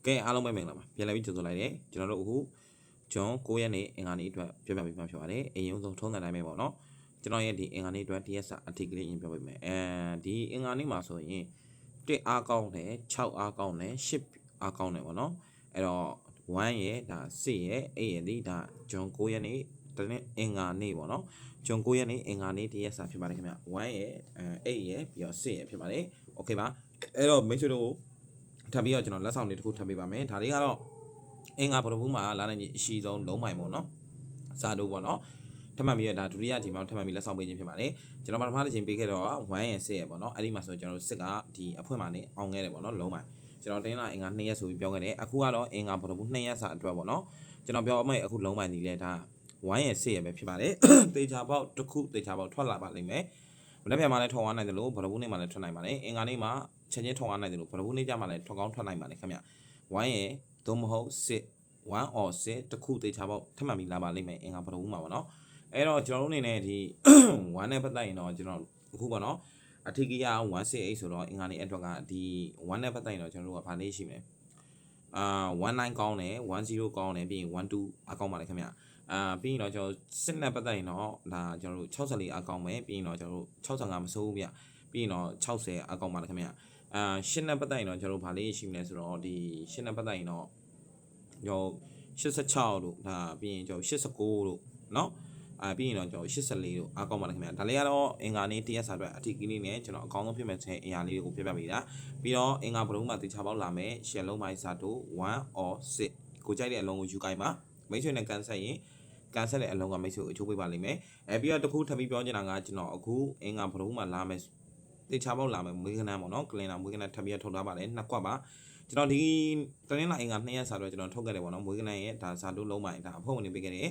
ကဲအားလုံးပဲမင်္ဂလာပါပြန်လည်ပြီးကြိုဆိုလိုက်တယ်ကျွန်တော်တို့အခုဂျွန်9ရက်နေ့အင်္ဂါနေ့အတွက်ပြောပြပေးမှာဖြစ်ပါတယ်အရင်ဆုံးထုံးစံတိုင်းပဲပေါ့နော်ကျွန်တော်ရဲ့ဒီအင်္ဂါနေ့အတွက် DS အထီးကလေးရင်ပြောပေးမယ်ဒီအင်္ဂါနေ့မှာဆိုရင်1အားကောင်းတယ်6အားကောင်းတယ်10အားကောင်းတယ်ပေါ့နော်အဲ့တော့1ရဲ့ဒါ6ရဲ့8ရဲ့ဒီဒါဂျွန်9ရက်နေ့တနေ့အင်္ဂါနေ့ပေါ့နော်ဂျွန်9ရက်နေ့အင်္ဂါနေ့ DS ဖြစ်ပါတယ်ခင်ဗျ1ရဲ့8ရဲ့ပြီးတော့6ရဲ့ဖြစ်ပါတယ်โอเคပါအဲ့တော့မိတ်ဆွေတို့ထပ်ပြီးတော့ကျွန်တော်လက်ဆောင်တွေတစ်ခုထပ်ပေးပါမယ်ဒါလေးကတော့အင်္ဂါဗုဒ္ဓဘူးမှာလာနိုင်ကြီးအရှိဆုံးလုံးမိုင်ပေါ့နော်စာတို့ပေါ့နော်ထပ်မှတ်ပြီးတော့ဒါဒုတိယအချိန်မှာထပ်မှတ်ပြီးလက်ဆောင်ပေးခြင်းဖြစ်ပါတယ်ကျွန်တော်ပထမတစ်ချိန်ပေးခဲ့တော့1ရဲ့6ရဲ့ပေါ့နော်အဲ့ဒီမှာဆိုကျွန်တော်စစ်ကဒီအဖွင့်မှာနေအောင်ခဲ့တယ်ပေါ့နော်လုံးမိုင်ကျွန်တော်တင်းလာအင်္ဂါ2ရက်ဆိုပြီးပြောခဲ့တယ်အခုကတော့အင်္ဂါဗုဒ္ဓဘူး2ရက်စာအတွက်ပေါ့နော်ကျွန်တော်ပြောအမေအခုလုံးမိုင်နေလဲဒါ1ရဲ့6ရဲ့ပဲဖြစ်ပါတယ်တေချာပေါက်တစ်ခုတေချာပေါက်ထွက်လာပါလိမ့်မယ်မနေ့ပြန်မှာလည်းထော်သွားနိုင်တယ်လို့ဗုဒ္ဓဘူးနေ့မှာလည်းထွက်နိုင်ပါတယ်အင်္ဂါနေ့မှာချက်ချင်းထော်သွားနိုင်တယ်လို့ဗုဒ္ဓဘူးနေ့ကျမှလည်းထွက်ကောင်းထွက်နိုင်ပါတယ်ခင်ဗျ1ရဲ့သို့မဟုတ်6 1 or 6တခုတေချာပေါက်ထပ်မှတ်ပြီးလာပါလိမ့်မယ်အင်္ဂါဗုဒ္ဓဘူးမှာပေါ့နော်အဲ့တော့ကျွန်တော်တို့အနေနဲ့ဒီ1နဲ့ပတ်သက်ရင်တော့ကျွန်တော်အခုပေါ့နော်အထီးကြီးရ168ဆိုတော့အင်္ဂါနေ့အတွက်ကဒီ1နဲ့ပတ်သက်ရင်တော့ကျွန်တော်တို့ကဘာလေးရှိမလဲ19ကောင်းတယ်10ကောင်းတယ်ပြီးရင်12အကောင်းပါလေခင်ဗျပြီးရင်တော့ကျွန်တော်စစ်နဲ့ပတ်သက်ရင်တော့ဒါကျွန်တော်တို့64အကောင်းမယ်ပြီးရင်တော့ကျွန်တော်တို့65မစိုးဘူးဗျပြီးရင်တော့60အကောင်းပါလေခင်ဗျရှင်းနဲ့ပတ်သက်ရင်တော့ကျွန်တော်တို့ဘာလေးရှိမလဲဆိုတော့ဒီရှင်းနဲ့ပတ်သက်ရင်တော့ကျွန်တော်86လို့ဒါပြီးရင်ကျွန်တော်89လို့เนาะပြီးရင်တော့ကျွန်တော်84လို့အကောင်းပါလေခင်ဗျဒါလေးကတော့အင်္ဂါနေ့တရက်စာအတွက်အထီးကြီးလေးနဲ့ကျွန်တော်အကောင်းဆုံးဖြစ်မဲ့တဲ့အရာလေးတွေကိုပြပြပေးတာပြီးတော့အင်္ဂါဘရုံးမှာတေချာပေါက်လာမယ်ရှယ်လုံးပိုင်းစာတို့1 or 6ကိုကြိုက်တဲ့အလုံးကိုယူကိုင်းပါမိတ်ဆွေနဲ့ကန်ဆက်ရင်ကန်ဆက်တဲ့အလုံးကမိတ်ဆွေကိုအချိုးပေးပါလိမ့်မယ်ပြီးတော့တခုထပ်ပြီးပြောချင်တာကကျွန်တော်အခုအင်္ဂါဘရုံးမှာလာမယ်တေချာပေါက်လာမယ်မွေးကနန်းပေါ့နော်ကလင်နာမွေးကနန်းထပ်ပြီးထုတ်ထားပါတယ်နှစ်ကွက်ပါကျွန်တော်ဒီတနင်္လာအင်္ဂါ2ရက်စာတော့ကျွန်တော်ထုတ်ခဲ့တယ်ပေါ့နော်မွေးကနန်းရဲ့ဒါစာတို့လုံးပိုင်းဒါအဖို့ဝင်နေပေးခဲ့တယ်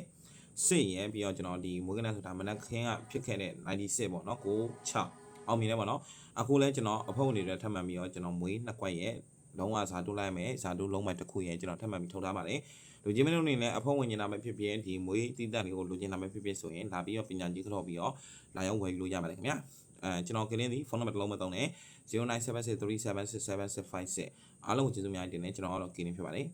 စစ်ရပြီးတော့ကျွန်တော်ဒီမွေးကနန်းဆိုတာမနက်ခင်းကဖြစ်ခဲ့တဲ့96ပေါ့နော်96အောင်မြင်တယ်ပေါ့နော်အခုလဲကျွန်တော်အဖို့ဝင်တွေထပ်မှတ်ပြီးတော့ကျွန်တော်မွေးနှစ်ကွက်ရဲ့လုံးဝစာတို့လိုက်မယ်စာတို့လုံးပိုင်းတစ်ခုရဲ့ကျွန်တော်ထပ်မှတ်ပြီးထုတ်ထားပါတယ်လူကြီးမင်းတို့အနေနဲ့အဖို့ဝင်နေတာပဲဖြစ်ဖြစ်ဒီမွေးတိတက်တွေကိုလူချင်းနာပဲဖြစ်ဖြစ်ဆိုရင်လာပြီးတော့ပညာကြီးကတော့ပြီးတော့လာရောက်ဝယ်လို့ရပါတယ်ခင်ဗျာကျွန်တော်ကလင်းဒီဖုန်းနံပါတ်တစ်လုံးမသုံးနဲ့097637676756အားလုံးကိုကျေးဇူးများတင်နေကျွန်တော်ကတော့ကင်းနေဖြစ်ပါတယ်